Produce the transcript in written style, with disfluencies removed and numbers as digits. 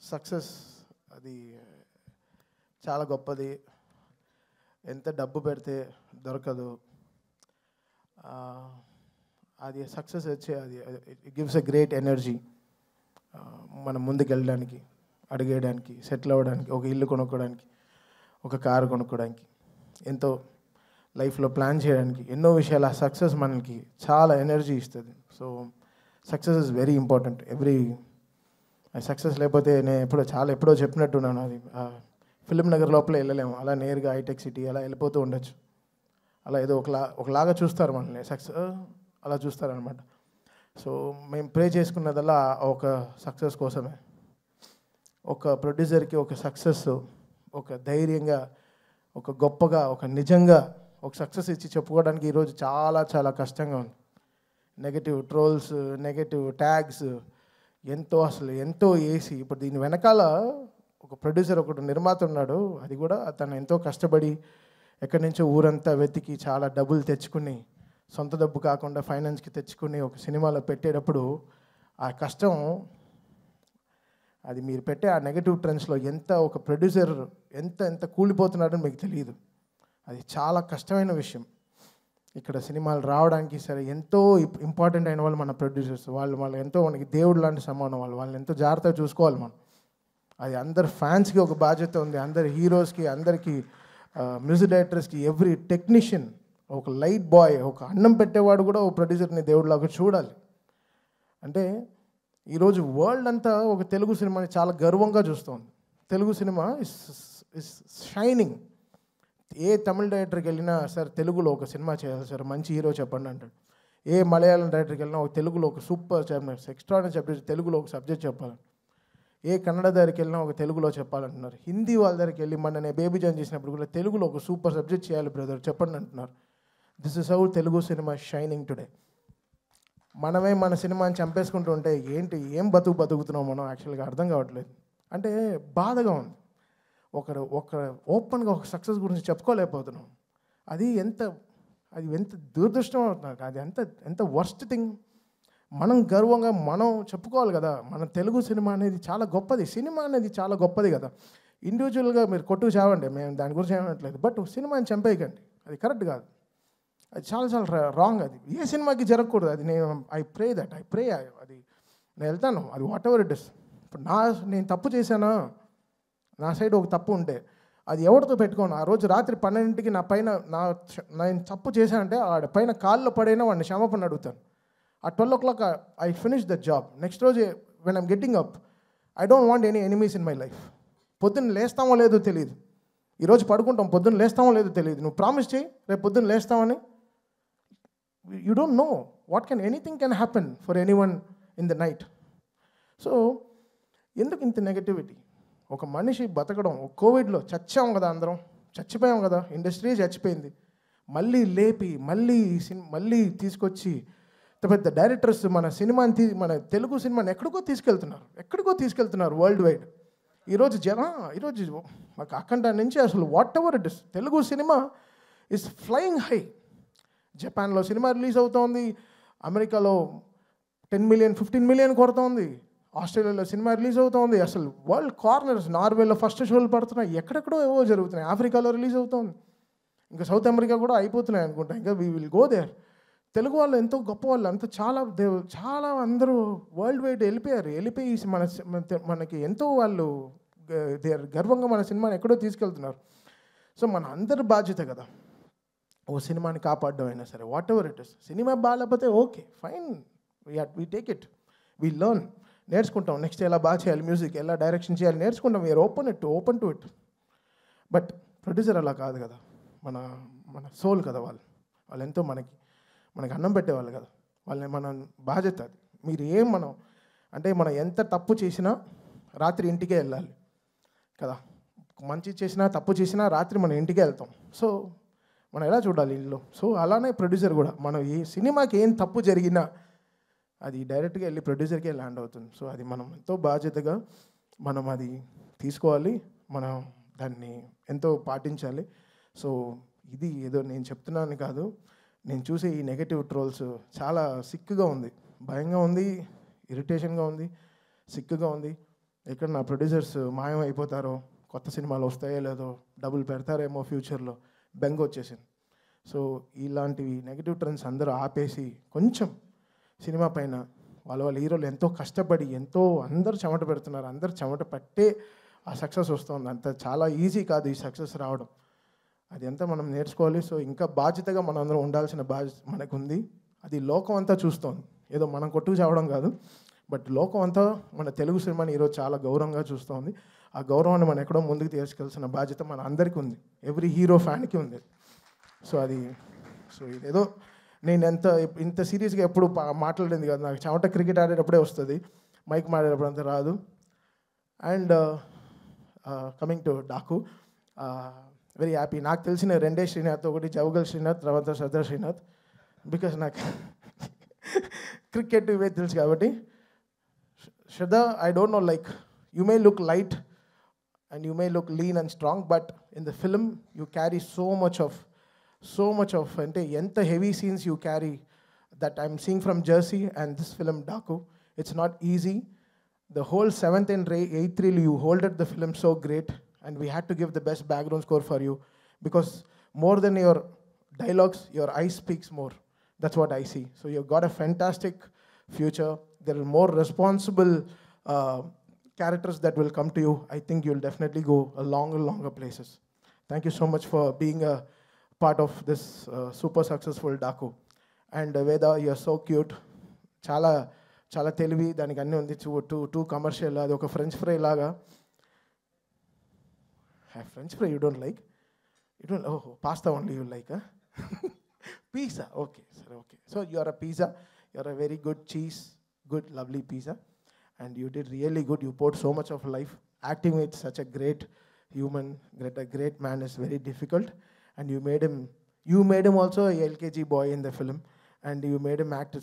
Success అది చాలా గొప్పది. ఎంత డబ్బు పెడితే దొరకదు. అది సక్సెస్ వచ్చే అది it gives a great energy మనం ముందుకు వెళ్ళడానికి, అడిగేయడానికి, సెటిల్ అవ్వడానికి, ఒక ఇల్లు కొనుక్కోవడానికి, ఒక కారు కొనుక్కోవడానికి, ఎంతో లైఫ్లో ప్లాన్ చేయడానికి, ఎన్నో విషయాలు. ఆ సక్సెస్ మనకి చాలా ఎనర్జీ ఇస్తుంది. So success is very important. Success లేకపోతే నేను ఎప్పుడో చెప్పినట్టున్నాను, అది ఫిలిం నగర్ లోపల వెళ్ళలేము, అలా నేరుగా హైటెక్ సిటీ అలా వెళ్ళిపోతూ ఉండొచ్చు. అలా ఏదో ఒకలాగా చూస్తారు మనల్ని, సక్సెస్ అలా చూస్తారనమాట. సో మేము ప్రే చేసుకున్నదల్లా ఒక సక్సెస్ కోసమే. ఒక ప్రొడ్యూసర్కి ఒక సక్సెస్, ఒక ధైర్యంగా, ఒక గొప్పగా, ఒక నిజంగా ఒక సక్సెస్ ఇచ్చి చెప్పుకోవడానికి ఈరోజు చాలా చాలా కష్టంగా ఉంది. నెగటివ్ ట్రోల్స్, నెగటివ్ ట్యాగ్స్ ఎంతో వేసి, ఇప్పుడు దీని వెనకాల ఒక ప్రొడ్యూసర్, ఒకటి నిర్మాత ఉన్నాడు. అది కూడా తను ఎంతో కష్టపడి ఎక్కడి నుంచో ఊరంతా వెతికి చాలా డబ్బులు తెచ్చుకుని, సొంత డబ్బు కాకుండా ఫైనాన్స్కి తెచ్చుకుని ఒక సినిమాలో పెట్టేటప్పుడు ఆ కష్టం, అది మీరు పెట్టే ఆ నెగటివ్ ట్రెండ్స్లో ఒక ప్రొడ్యూసర్ ఎంత కూలిపోతున్నాడని మీకు తెలియదు. అది చాలా కష్టమైన విషయం. ఇక్కడ సినిమాలు రావడానికి సరే ఎంతో ఇంపార్టెంట్ అయిన వాళ్ళు మన ప్రొడ్యూసర్స్. వాళ్ళు ఎంతో మనకి దేవుడు లాంటి సమానం. వాళ్ళని ఎంతో జాగ్రత్తగా చూసుకోవాలి మనం. అది అందరు ఫ్యాన్స్కి ఒక బాధ్యత ఉంది, అందరి హీరోస్కి, అందరికీ మ్యూజిక్ డైరెక్టర్స్కి, ఎవ్రీ టెక్నీషియన్, ఒక లైట్ బాయ్, ఒక అన్నం పెట్టేవాడు కూడా ఒక ప్రొడ్యూసర్ని దేవుడిలాగా చూడాలి. అంటే ఈరోజు వరల్డ్ అంతా ఒక తెలుగు సినిమాని చాలా గర్వంగా చూస్తుంది. Telugu cinema is shining. ఏ తమిళ డైరెక్టర్కి వెళ్ళినా, సార్ తెలుగులో ఒక సినిమా చేయాలి సార్, మంచి హీరో చెప్పండి అంటాడు. ఏ మలయాళం డైరెక్టర్కి వెళ్ళినా ఒక తెలుగులో ఒక సూపర్ ఎక్స్ట్రాడినరీ సబ్జెక్ట్, తెలుగులో ఒక సబ్జెక్ట్ చెప్పాలి. ఏ కన్నడ దగ్గరికి వెళ్ళినా ఒక తెలుగులో చెప్పాలంటున్నారు. హిందీ వాళ్ళ దగ్గరికి వెళ్ళి నేను బేబీ జాన్ చేసినప్పుడు కూడా తెలుగులో ఒక సూపర్ సబ్జెక్ట్ చేయాలి బ్రదర్ చెప్పండి అంటున్నారు. This is how Telugu cinema shining today. మనమే మన సినిమాని చంపేసుకుంటూ ఉంటే ఏం బతుకుతున్నాం మనం యాక్చువల్గా అర్థం కావట్లేదు. అంటే బాధగా ఉంది. ఒక ఓపెన్గా ఒక సక్సెస్ గురించి చెప్పుకోలేకపోతున్నాం. అది ఎంత దురదృష్టం అవుతుంది. అది ఎంత వర్స్ట్ థింగ్. మనం గర్వంగా మనం చెప్పుకోవాలి కదా, మన తెలుగు సినిమా అనేది చాలా గొప్పది. సినిమా అనేది చాలా గొప్పది కదా. ఇండివిజువల్గా మీరు కొట్టుకు చావండి, మేము దాని గురించి ఏమనట్లేదు. బట్ సినిమాని చంపేయకండి, అది కరెక్ట్ కాదు. అది చాలా రాంగ్. అది ఏ సినిమాకి జరగకూడదు. అది ఐ ప్రే అది నేను వెళ్తాను, అది వాట్ ఎవర్ ఇట్ ఇస్. ఇప్పుడు నేను తప్పు చేశానా, నా సైడ్ ఒక తప్పు ఉంటే అది ఎవరితో పెట్టుకోను. ఆ రోజు రాత్రి 12కి నేను తప్పు చేశానంటే ఆడ పైన కాల్లో పడైనా వాడిని క్షమాపణ అడుగుతాను. ఆ 12 o'clock I finish the job. Next రోజు when I'm getting up, I don't want any enemies in my life. పొద్దున్న లేస్తామో లేదో తెలియదు, ఈరోజు పడుకుంటాం, పొద్దున్న లేస్తామో లేదో తెలియదు. నువ్వు ప్రామిస్ చేయి రేపు పొద్దున్న లేస్తామని. You don't know anything can happen for anyone in the night. So ఎందుకు ఇంత నెగటివిటీ? ఒక మనిషి బతకడం, కోవిడ్లో చచ్చాం కదా, అందరం చచ్చిపోయాం కదా, ఇండస్ట్రీ చచ్చిపోయింది. మళ్ళీ లేపి మళ్ళీ తీసుకొచ్చి పెద్ద డైరెక్టర్స్ మన తెలుగు సినిమాని ఎక్కడికో తీసుకెళ్తున్నారు వరల్డ్ వైడ్. ఈరోజు మాకు అక్కడ నుంచి అసలు what ever it is, Telugu cinema is flying high. జపాన్లో సినిమా రిలీజ్ అవుతోంది, అమెరికాలో 10 million 15 million కొడుతోంది, ఆస్ట్రేలియాలో సినిమా రిలీజ్ అవుతోంది. అసలు వరల్డ్ కార్నర్స్, నార్వేలో ఫస్ట్ షోలు పడుతున్నాయి, ఎక్కడెక్కడో ఏవో జరుగుతున్నాయి. ఆఫ్రికాలో రిలీజ్ అవుతోంది, ఇంకా సౌత్ అమెరికా కూడా అయిపోతున్నాయి అనుకుంటా. ఇంకా we will go there. Telugu వాళ్ళు ఎంతో గొప్ప వాళ్ళు, అంత చాలా అందరూ వరల్డ్ వైడ్ వెళ్ళిపోయి మనకి ఎంతో వాళ్ళు గర్వంగా మన సినిమాని ఎక్కడో తీసుకెళ్తున్నారు. సో మన అందరి బాధ్యత కదా ఓ సినిమాని కాపాడడం అయినా సరే, వాట్ ఎవర్ ఇట్ ఇస్. సినిమా బాగాలేకపోతే okay fine, we take it, we learn, నేర్చుకుంటాం. నెక్స్ట్ ఎలా బాగా చేయాలి, మ్యూజిక్ ఎలా డైరెక్షన్ చేయాలి నేర్చుకుంటాం. We're open to it. But producer అలా కాదు కదా, మన సోల్ కదా వాళ్ళు ఎంతో మనకి అన్నం పెట్టేవాళ్ళు కదా, మన బాధ్యత అది. మనం ఎంత తప్పు చేసినా రాత్రి ఇంటికే వెళ్ళాలి కదా, మంచి చేసినా తప్పు చేసినా రాత్రి మనం ఇంటికే వెళ్తాం. సో మనం ఎలా చూడాలి ఇల్లు. సో అలానే ప్రొడ్యూసర్ కూడా, మనం ఏ సినిమాకి ఏం తప్పు జరిగినా అది డైరెక్ట్గా వెళ్ళి ప్రొడ్యూసర్కే ల్యాండ్ అవుతుంది. సో అది మనం ఎంతో బాధ్యతగా అది తీసుకోవాలి, మనం దాన్ని ఎంతో పాటించాలి. సో ఇది ఏదో నేను చెప్తున్నాను కాదు, నేను చూసే ఈ నెగటివ్ ట్రోల్స్ చాలా సిక్కుగా ఉంది, భయంగా ఉంది, ఇరిటేషన్గా ఉంది, సిక్కుగా ఉంది. ఇక్కడ నా ప్రొడ్యూసర్స్ మాయం అయిపోతారో, కొత్త సినిమాలు వస్తాయో లేదో, డబ్బులు పెడతారేమో ఫ్యూచర్లో బెంగ వచ్చేసింది. సో ఇలాంటివి నెగిటివ్ ట్రెండ్స్ అందరూ ఆపేసి కొంచెం సినిమా పైన వాళ్ళ హీరోలు ఎంతో కష్టపడి ఎంతో అందరూ చెమట పెడుతున్నారు, అందరూ చెమట పట్టే ఆ సక్సెస్ వస్తుంది. అంత చాలా ఈజీ కాదు ఈ సక్సెస్ రావడం, అది ఎంత మనం నేర్చుకోవాలి. సో ఇంకా బాధ్యతగా మనం అందరం ఉండాల్సిన బాధ్యత మనకుంది. అది లోకం అంతా చూస్తోంది, ఏదో మనం కొట్టుకు చావడం కాదు, బట్ లోకం అంతా మన తెలుగు సినిమాని ఈరోజు చాలా గౌరవంగా చూస్తోంది. ఆ గౌరవాన్ని మనం ఎక్కడో ముందుకు తీసుకెళ్లాల్సిన బాధ్యత మన అందరికీ ఉంది, ఎవ్రీ హీరో ఫ్యాన్కి ఉంది. సో ఇదేదో నేను ఇంత సీరియస్గా ఎప్పుడు మాట్లాడింది కదా, నాకు చెమట క్రికెట్ ఆడేటప్పుడే వస్తుంది, మైక్ మాడేటప్పుడు అంత రాదు. And coming to Daaku, very happy. నాకు తెలిసిన రెండే శ్రీనాథ్, ఒకటి జవగల్ శ్రీనాథ్, తర్వాత సర్దార్ శ్రీనాథ్, బికాస్ నాకు క్రికెట్ ఇవే తెలుసు కాబట్టి. Shraddha, I don't know, like, you may look light and you may look lean and strong, but in the film you carry so much of ante enta heavy scenes you carry that I'm seeing from Jersey and this film Daku. It's not easy. The whole 7th and 8th reel you holded the film so great, and we had to give the best background score for you because more than your dialogues, your eyes speaks more. That's what I see. So you've got a fantastic future. There are more responsible characters that will come to you. I think you'll definitely go a longer places. Thank you so much for being a part of this super successful Daku. And Veda, you're so cute. Chala తెలివి, దానికి అన్నీ ఉంది. Two commercial, అది ఒక french fry లాగా. French fry you don't like? You don't? ఓహో, pasta only you like? Pizza, okay, sir, okay. So you are a pizza, you are a very good cheese, good, lovely pizza, and you did really good. You poured so much of life. Acting with such a great human, a great man is very difficult, and you made him also a LKG boy in the film, and you made him act